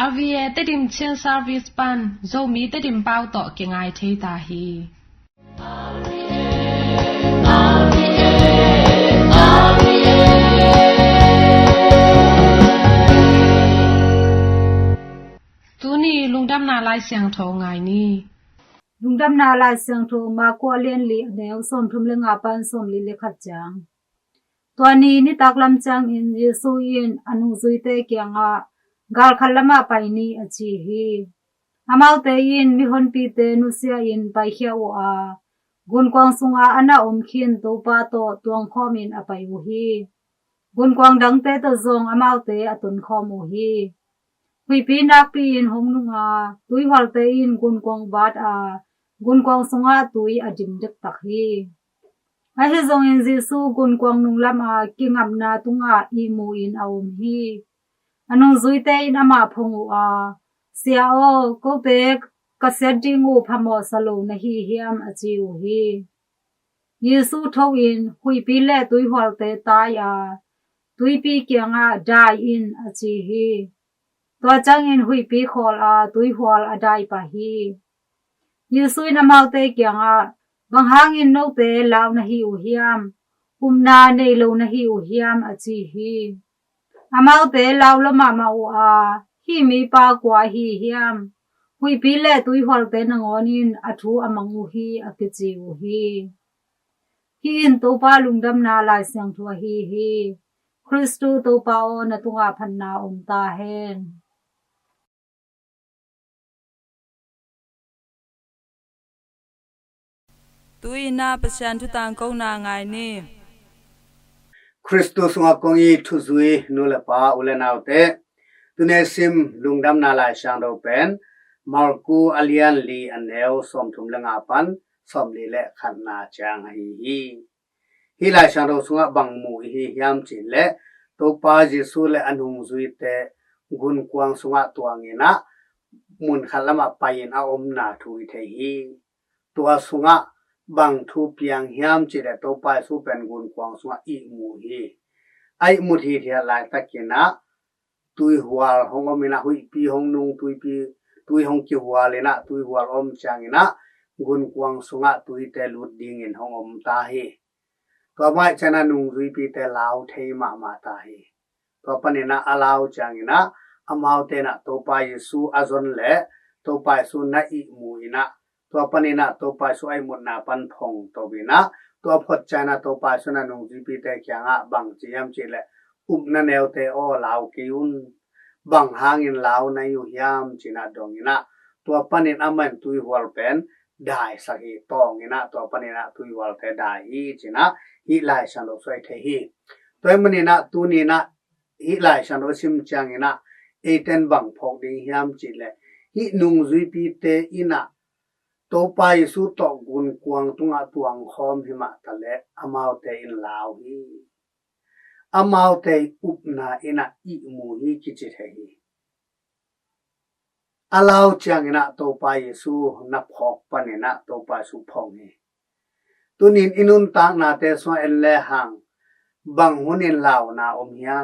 avie te dim chen service pan zo mi te dim pau to ke ngai thei ta hi tu ni lungdam na lai siang tho ngai ni lungdam na lai siang tho ma ko len li neu som thum le nga pan som li le khat chang twani ni taklam chang in yesu in anu zui te kyanga gal khalama paini achi hi amau te in mi hon pi te nu sia in pai khia o a gun kwang sunga ana khin to pa to tuang khom in apai u hi gun kwang dang te to zong amau te atun khom u hi hui pi nak pi in hong nunga tui hwal te in gun kwang bat a gun kwang sunga tui adim dek tak hi a he zong in jesu gun kwang nung lama kingam na tunga i mu in aum hi anong zui te in ama phong u a sia o ko te ka setting u phamo salo na hi hiam achi u hi yesu tho in hui pi le tui hwal te ta ya tui pi kyanga dai in achi hi to chang in hui pi khol a tui hwal a dai pa hi yesu in amau te kyanga bang hang in no te law na hi u hiam na nei lo na hi u hiam achi hi amau te law lo ma ma u a hi mi pa kwa hi hiam hui pi le tui hwal te na ngonin athu amang u hi akichi u hi in to pa lungdam na lai siang thua hi Christu to pa o na tunga phan na ta hen tui na pasyan tu tang ko na ngai ni Christu sunga kongi thuzui nulapa ulenaute tune sim lungdam na lai siang do pen marku alian li aneu som thum lenga pan som li le khan na chang hi lai siang do sunga bangmu hi hiam chin le to pa jesu le anung zui te gun kwang sunga tuangina mun khalama pain a na thui the hi tua sunga bang thu piang hiam chile to pa su pen gun kwang sunga I mu hi ai mu thi thia lai takina tui hual hongomina hui pi hong nung tui hong ki hual ina tui hual changina gun kwang sunga tui te lut ding in hongom ta hi to mai chana nung rui pi te lao thei ma ta hi to panina alao changina amau te na to pa yesu azon le to pa su na I mu ina to panina to pa su ai mun na pan phong to bina to phot chana to pa su na nung rui pi te kyanga bang chiam chile na neu te o lao kiun bang hangin lao na yu hiam china dongina to panin aman tui wal pen dai sahi tongina to panina tui wal te dai hi china hi lai san do soi the hi toy manina tu ni na hi lai san do sim changina eten bang phok ding hiam chile hi nung zui pi te ina to pai su to gun kwang tunga tuang khom hima tale amau te in lao hi amau te upna ina I mu hi kichi the hi alau changina to pai yesu na phok panina to pai su phong hi tunin inun ta na te so elle hang bang hunin law na omhia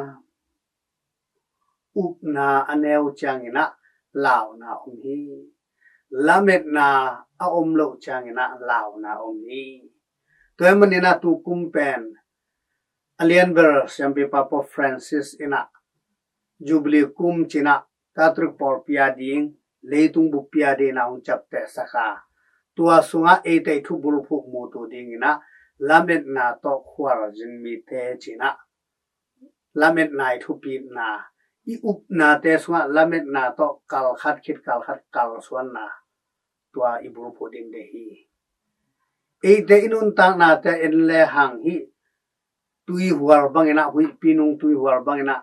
upna aneu changina law na omhi lamet na a omlo changina law na omhi toy manina tu kumpen alien ber sampi papa Francis ina jubilee kum china katruk por pia ding leitung bu pia de na ung chapte saka tua sunga ete thu bulphu mu tu ding ina lamet na to khwar jin mi te china lamet nai thu pi na I up na te sunga lamet na to kal khat khit kal swan na tua I bulphu ding de hi ete inun tang na te enle hang hi tui huar bangina hui pinung tui huar bangina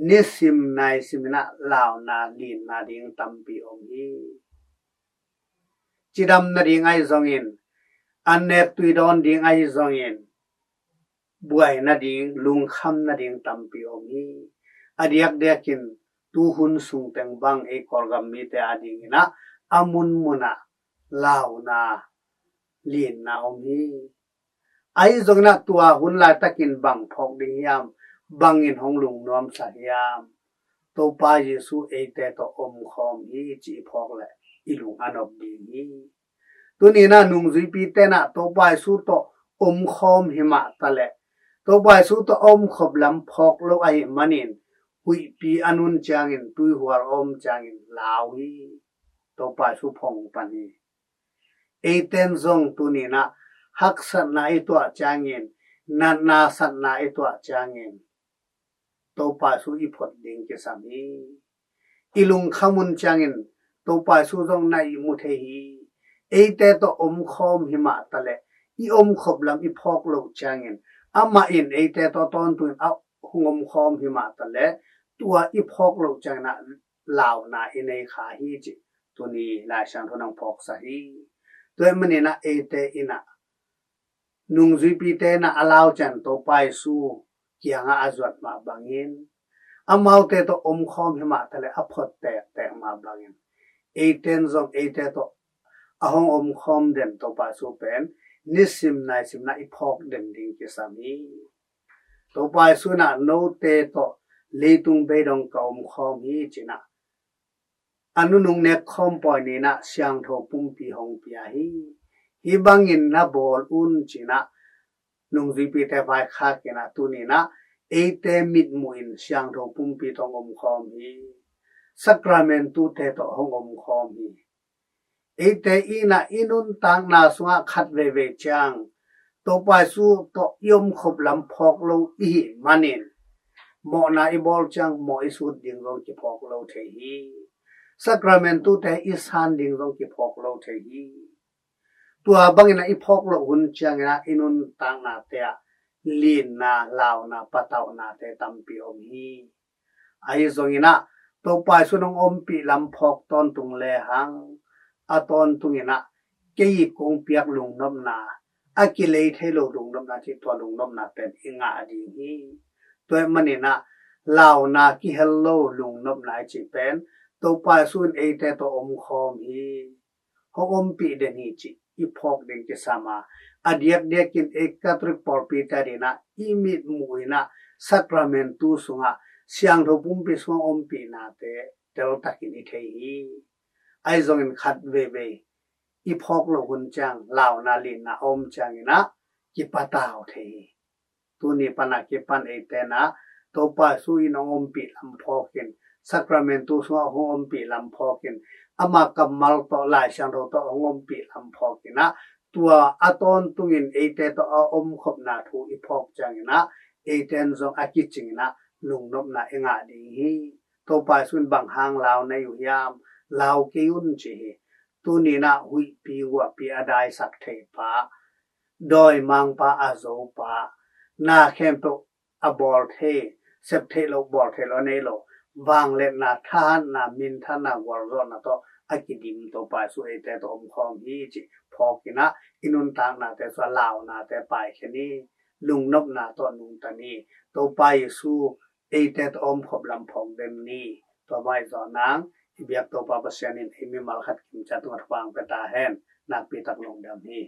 nesim nai simina lao na lin na ding tampi omhi chidam na ding ai zongin annet tui don ding ai zongin buai na ding lung kham na ding tampi omhi adiak dekin tu hun sung teng bang e korgam mi te ading ina amun muna lao na lin na omhi ai zongna tua hun la takin bang phok ding yam bangin honglung nom sa yam ตัวป้าเยซูเอเตตัวอมคอมฮีจีพอกแหละอีลุงอันอบดีฮีตัวนี้นะนุ่งจุยปีเตนะตัวป้าเยซูตัวอมคอมหิมะตะแหละตัวป้าเยซูตัวอมขบลำพอกโลไอมันอินหุยปีอนุนจางอินตุยหัวอมจางอินลาวฮีตัวป้าเยซูพองปันฮีเอเตนซงตัวนี้นะฮักสันนาไอตัวจางอินนานาสันนาไอตัวจางอินตัวป้าสูอีพอดดิงเกสามีอีลุงขมุนจางอินตัวป้าสูตรงในมุเทฮีเอเตตัวอมคอมหิมะตะเลอีอมขบลำอีพอกโลจางอินอามาอินเอเตตัวตอนตุนเอาหงอมคอมหิมะตะเลตัวอีพอกโลจางนะลาวนาอินในขาฮีจิตัวนี้ลายช่างทนังพอกสาฮีตัวมันนี่นะเอเตอินะนุ่งจุยปีเตนะอลาวจันตัวป้าสูqui anga azwat ma bangin amau te to om khom hima tale aphot te ma bangin eiten zong eite to ahong om khom den to pa su pen nisim na iphok den ding ke sami to pa su na no te to leitung be dong ka om khom hi china anu nung ne khom poi ni na siang tho pum pi hong pia hi bangin na bol un china nung zipi te vai kha kena tu ni na eite mit muin siang tho pum pi tong om khom hi sacramentu te to hong om khom hi eite ina inun tang na sunga khat ve chang to pa su to yom khop lam phok lo i manin mo na i bol chang mo isu ding lo ki phok lo the hi sacramentu te isan ding lo ki phok lo the hiตัวบางอย่างอีพอกเราหุ่นเชียงนะอินุนต่างนาเตะลีนนาลาวนาปะเตานาเตตัมปีอมฮีไอ้ส่วนนี้นะตัวไปสุนองอมปีลำพอกตอนตุงเลหังอะตอนตุงนี้นะเกี่ยกงเปียกลุงน้ำนาอากิเลเทโลลุงน้ำนาที่ตัวลุงน้ำนาเป็นอิงาดีฮีตัวมันนี่นะลาวนากิเฮลโลลุงน้ำนาจีเป็นตัวไปสุนเอเตตัวอมคอมฮีฮอมปีเดนีจีอีพอกเด็กจะสามาอดีตเด็กกินเอกตริกปอร์ปีตาดีนะอีมิดมุยนะสักราเมนตูสุงะเสียงทบุมปิสวงอมปีนาเตเตลตักินิเทฮีไอซงอินขัดเวอีพอกโลหุนจังลาวนาลินนะอมจังนะกิปะตาวเทตูนี้ปนักกิปันเอเตนะตัวป้าสุยนอมปีลำพอกินสักราเมนตูสุงะอมปีลำพอกินอามากับมัลโตลายช่างเราต้องงมปีลำพอกินะตัวอาตอนตุงินเอเตตัวอมขบนาทูอีพอกจังนะเอเตนซงอากิจิงนะลุงนบนะเองาดีฮีตัวไปสุนบางหางลาวในอยู่ยามลาวเกยุนจีตัวนี้นะหุยปีวัวปีอาได้สักเทปะโดยมังปะอาโซปะนาเข้มตัวอบอลเทเซปเทโลบอลเทโลเนโลวางเล็นาทานนามินทานาวอร์รนะตัวอากิดิมตัวไปสุเอเตตัวอมคอมฮีจิพอกินะอินุนตางนาแต่สลาวนาแต่ไปแค่นี้ลุงนบนาตัวนุงตานีตัวไปสู้เอเตตัวอมขบลำพองเดมนี้ตัวไม่สอนนางที่เบียกตัวปาปเสียนินเอมิมัลขัดกิมจัตุงัดวางเปตาแหนนักปีตักลงดำนี้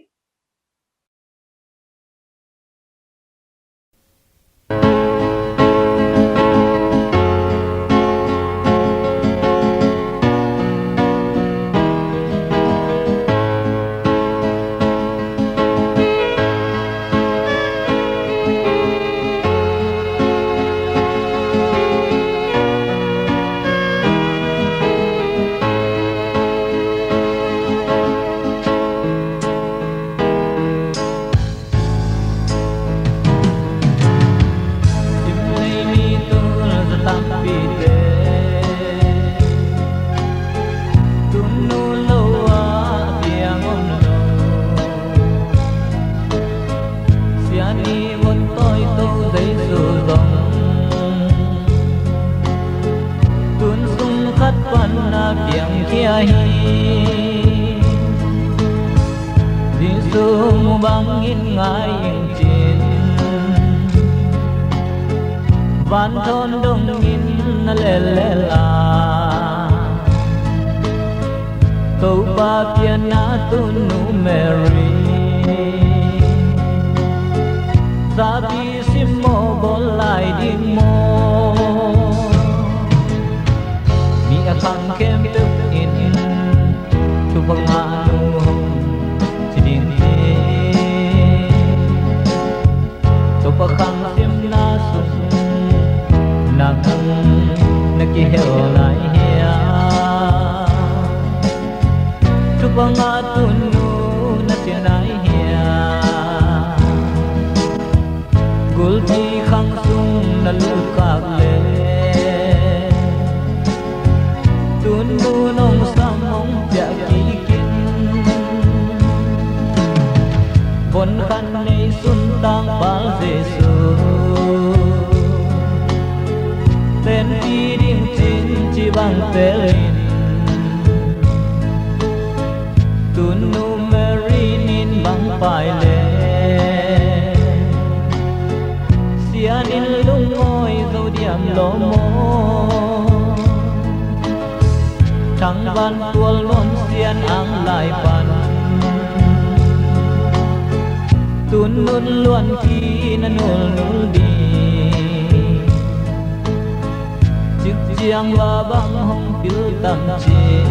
bangin ngayeng chin van thon dongin na lelela to pa piana tu nu Mary sabi simo bolai di mo khang kem tức in tu bang anu hong chỉ điên thế tu bang khang kem na sung nang na ki heo lai hia tu bang atun nu na ti nai hia gul ti khang sung na lu kak le tun nu nong sam mong ja ki kin bon khan nei sun tang bal jesu ten ti ding chin chi bang telin tun nu mary nin bang pai le sianin lung ngoi zo diam lo mo thăng ban tuol lon xian ang lai pan tun nun luan ki na nul nul di chik chiang wa bang hong pil tam chin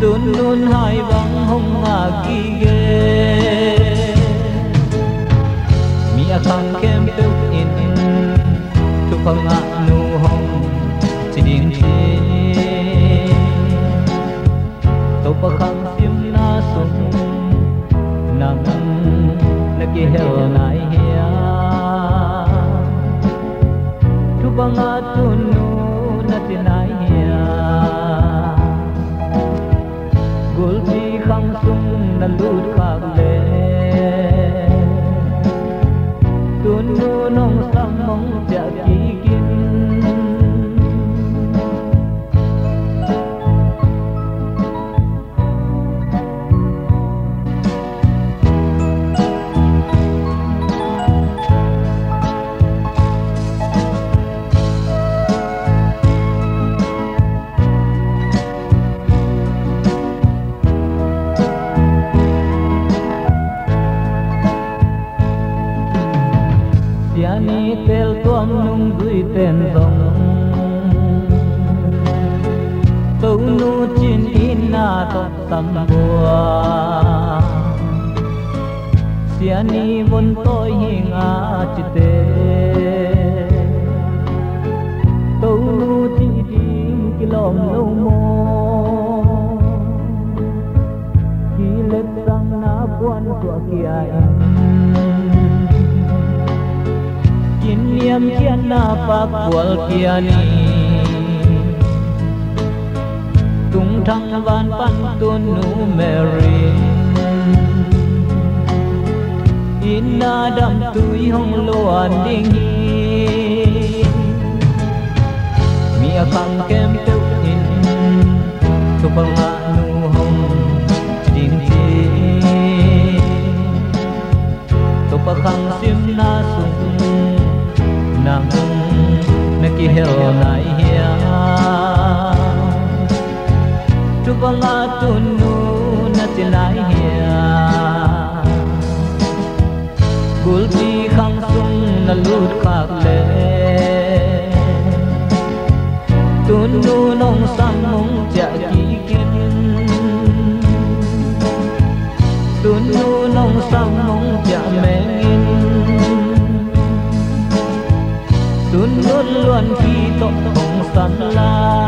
tun nun hai bang hong nga ki ge mi a khang kem tuk in tu phang a nu hong điên thế tàu pa khang sim na sung nang na ki heo nai hia tu bang atun nu na ti nai hia gul ti khang sung na lut khak le tun nu nong sam mong ja ki kin ni tel tuam nung dui ten dong tâu nu chin in na top tam bua sia ni bon toi hing a chite tâu nu chi ding kilom lo mo ki let sang na buan tua kia niam kian na pa kwal kia ni tung thang van pan tun nu mary in na dam tui hong loan ding mi a khang kem tu in tu bang a nu hong ding ti tu pa khang sim na sung nang na ki heo nai hia tu bang atun nu na ti nai hia gul ti khang sung na lut khak le tun nu nong sam mong ja ki kin tun nu nong sam mong ja mengin tun luôn luôn khi tóc hồng san la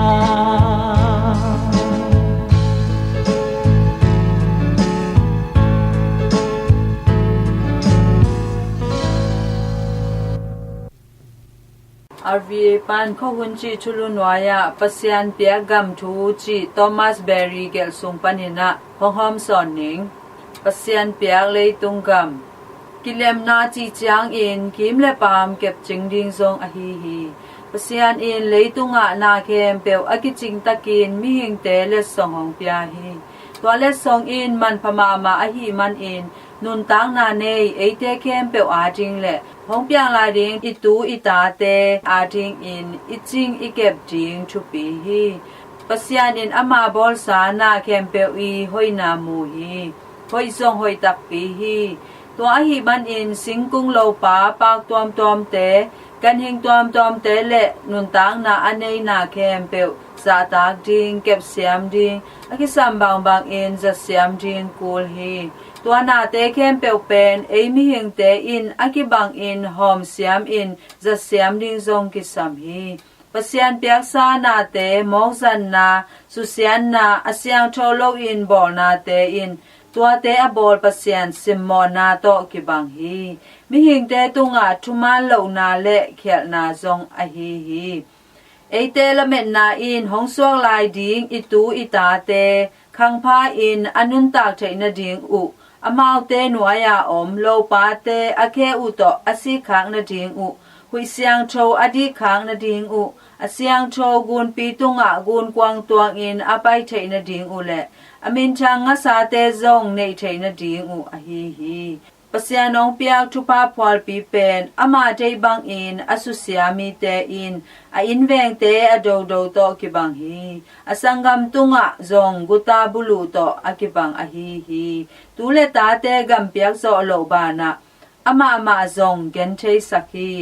RVA pan kho hun chi chulun waya pasian pia gam thu chi Thomas Berry gel sung panina hom son ning pasian pia lei tung gam kilem na chi chiang in kim le pam kep ching ding zong a hi pasian in lei tunga na kem peu aki ching takin mi hing te le song hong pia hi to le song in man phama ma a hi man in nun tang na nei ei te kem peu a jing le hong pia la ding I tu I ta te a ding in I ching I kep ding chu pi hi pasian in ama bol sa na kem peu I hoi na mu hi hoi song hoi tak pi hi tua hi ban in singkung lo pa pak tuam tuam te กันเฮงตอมเตเลนุนตังนาอันเนนาแคมเปวซาตากดิงเก็บเสียมดิงอากิสัมบางอินจะเสียมดิงกูลฮีตัวนาเตแคมเปวเป็นเอมิเฮงเตอินอากิบางอินหอมเสียมอินจะเสียมดิงทรงกิสัมฮีปัสยันเปียกซานาเตมองซันนาสุเสียนนาอาเซียงโทโลอินบอลนาเตอินตัวเตอบอลปัสยันซิมมอนาโตกิบังฮีมิหิงเตตุงะทุมาโลนาเลเขียนาซงอฮีฮีเอเตละเมนาอินหงสวงลายดิงอิตูอิตาเตคังพาอินอนุนตากเทนดิงอุอมาวเตนัวยาอมโลปาเตอเคอุโตอสิขังนดิงอุหุยเสียงโชอดีขังนดิงอุอาเสียงโชกุนปีตุงะกุนกวางตวงอินอไปเทนดิงอุเลอมินชังงสาเตซงเนเทนดิงอุอฮีฮีปัสยานองเปียกทุพาพอลปีเป็นอามาเจบังอินอสุเสียมีเตอินอินเวงเตอโดโดโตกิบังฮีอสังกัมตุงะซงกุตาบุลูโตอกิบังอฮีฮีตูเลตาเตกัมเปียกโซโลบานะอามาซงเกนเทสักฮี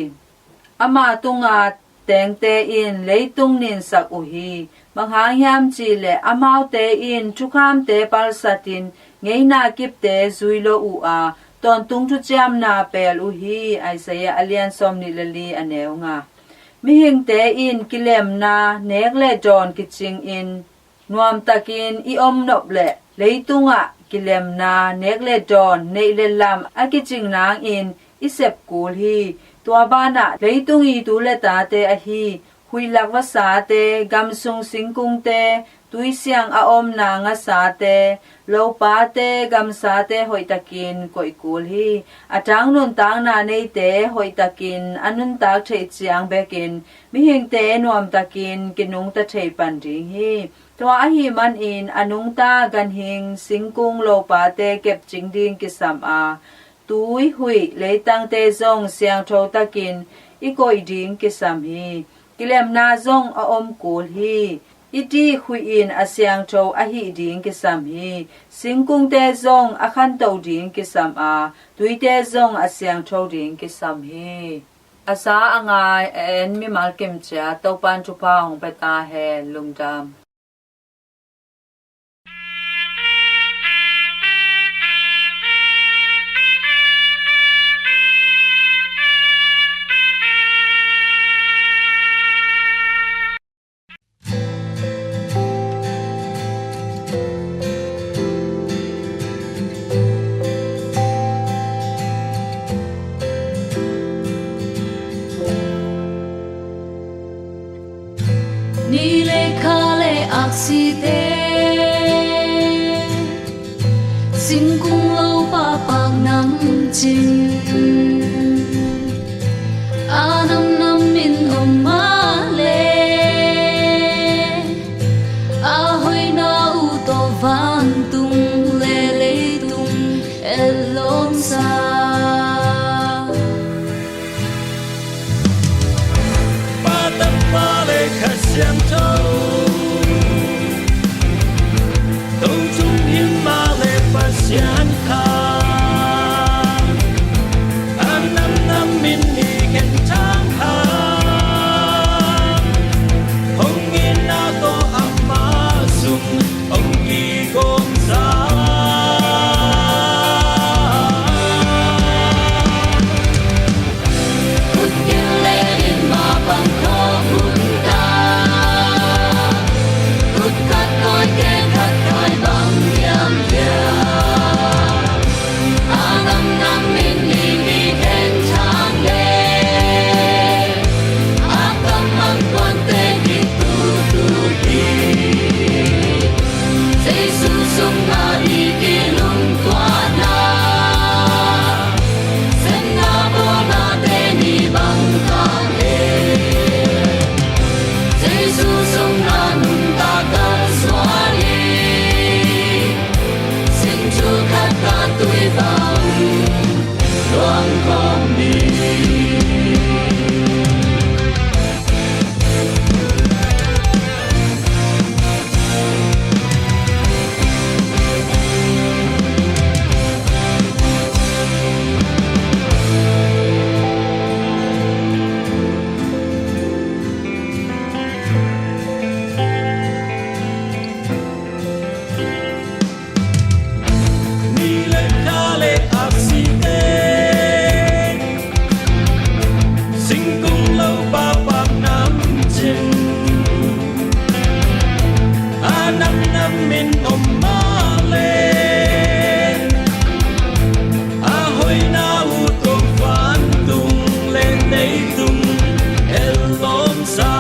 อามาตุงะแตงเตอินเลยตุงนินสักอุฮีบางหางยามจีเลอามาวเตอินทุกามเตปัลสัตินเงยนากิบเตซุยโลอูอาตอนตุงทุจามนาเปลอุฮีไอเสียอเลียนซอมนิลลีอเนวงามิหิงเตอินกิเลมนาเนกเลจอนกิจิงอินนวมตะกินอีอมนบเลเลยตุงะกิเลมนาเนกเลจอนเนเลลามอากิจิงนางอินอิเซบกูลฮีตัวบ้านะเลยตุงอีตูเลตาเตอฮีหุยลักวสาเตกัมซุงสิงกุงเตตุยเสียงอาอมนางาสาเตโลปาเตกัมสาเตหอยตะกินกอยกูลฮีอาจางนุนตางนาเนเตหอยตะกินอนุนตากเทเจียงเบกินมิหิงเตนวมตะกินกินุงตะเทปันริงฮีตัวอหิมันอินอนุงตากันหิงสิงกุงโลปาเตเก็บจิงดิงกิสัมอาตุยหุยเลยตังเตซงเสียงโทตะกินอีกอยดิงกิสัมฮีกิเลมนาซงออมกูลฮีอิตีคุยอินอาเซียงโชอหิดิงกิสัมฮีสิงกุงเตซงอาคันโตดิงกิสัมอาตุยเตซงอาเซียงโชดิงกิสัมฮีอาสาอ่างายเอ็นมิมัลเกมเชียตอปันจุพาของเปตาเฮลุงดามนี่เลคาเลอักซิเตสิงกุงโลปาปากน้ำจินอาน้ำมินอมมาเลอาหอยนาอุโตวันตุงเลเลตุงเอลอมซา相投，洞中引马来把相看，安南南民里跟长行，红衣那个阿妈送，红衣公山。เ min om ma le a hoi na u to fan tung le nei tung el lom sa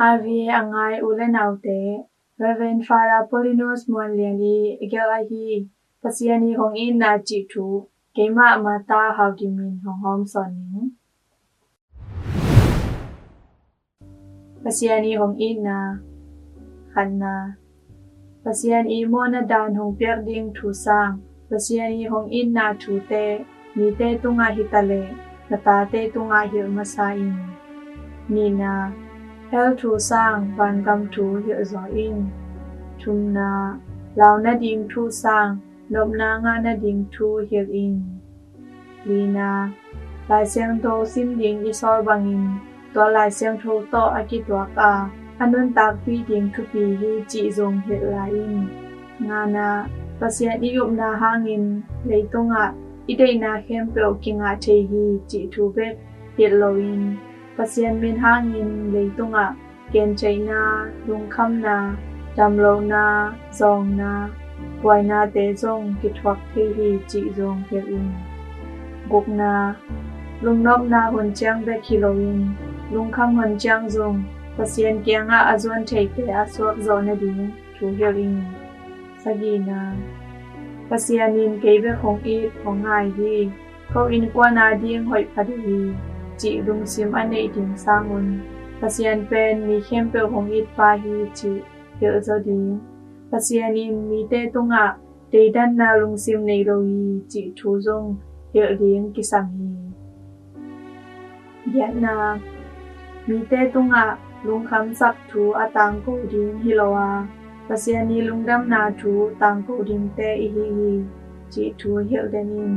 RVA angai ulen autte Reverend Father Polinos Muanliani Egelahi Pasiani Hong In Na Chi Thu Keima Mata Haudimin Hong Hom Soning Pasiani Hong In Na Khanna Pasiani Mona Dan Hong Pierding Thu Sang Pasiani Hong In Na Thu Te Mi Te Tunga Hitale Nata Te Tunga Hil Masain Nina Hel Thu Sang Van Gam Thu Hil Zo In Thumna Lao Na Ding Thu Sang Nop Na Nga Na Ding Thu Hil In Lina Lai Siang To Sim Ding Isol Bangin To Lai Siang To To Akitwak A Anun Tak Pi Ding Thu Pi Hi Chi Zong Hil La In Nga Na Pasian Iyup Na Hangin Leitunga Idei Na Khem Peo Kinga Che Hi Chi Thu Bek Hil Lo In Pasian Min Hangin Leitunga Ken Chai Na Lung Kham Na Dam Lo Na Zong Na Wai Na Te Zong Kitwak Thi Hi Chi Zong Hil In Guk Na Lung Nop Na Hun Chiang Bek Hilo In Lung Kham Hun Chiang Zong Pasian Kianga Azuan Thei Te Aswak Zo Na Ding Thu Hil In Sagina pasianin kebe khong it khong ngai hi ko in kwa na ding hoi phadi chi lung sim ane ding sangun pasian pen mi khem pe khong it pa hi chi yo zo ding pasianin mi te tunga te dan na lung sim nei ro hi chi thu zong yo ding ki sam hi ya na mi te tunga lung kham sak thu atang ko ding hilowa pasiani lungdam na thu tang ko ding te hi chi thu hiểu denin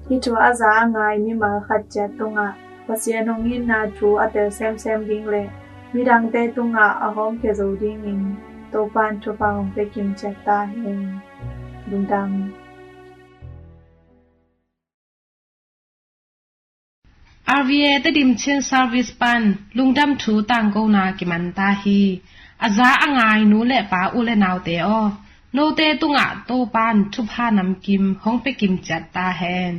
hi chu aza ngai mi ma khat cha tunga pasian hongin na thu atel sem ding le mi dang te tunga a hom ke zo ding in to pan thu pa hong pe kim cha ta hen lungdam RVA te dim chen service pan lungdam thu tang ko na ki man ta hi aza angai nu le pa u le naw te o no te tunga to pan thu pha nam kim hong pe kim chat ta hen